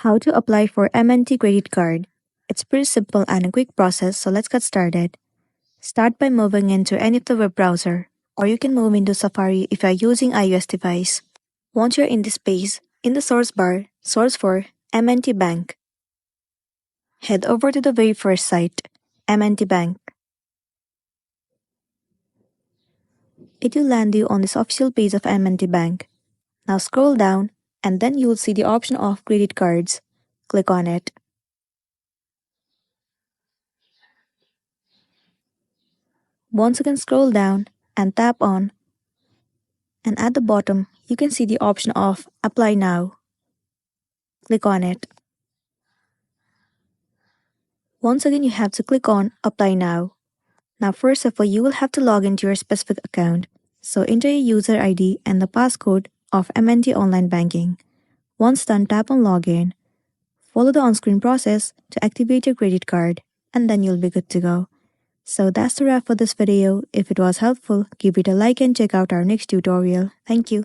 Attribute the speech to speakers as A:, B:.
A: How to apply for MNT credit card. It's pretty simple and a quick process, so let's get started. Start by moving into any of the web browser, or you can move into Safari if you are using iOS device. Once you're in this page, in the source bar, search for MNT Bank. Head over to the very first site, MNT Bank. It will land you on this official page of MNT Bank. Now scroll down, and then you'll see the option of credit cards. Click on it. Once again, scroll down and tap on, and at the bottom you can see the option of Apply Now. Click on it. Once again, you have to click on Apply Now. Now first of all, you will have to log into your specific account. So enter your user ID and the passcode of MNT Online Banking. Once done, tap on Login. Follow the on-screen process to activate your credit card, and then you'll be good to go. So that's the wrap for this video. If it was helpful, give it a like and check out our next tutorial. Thank you.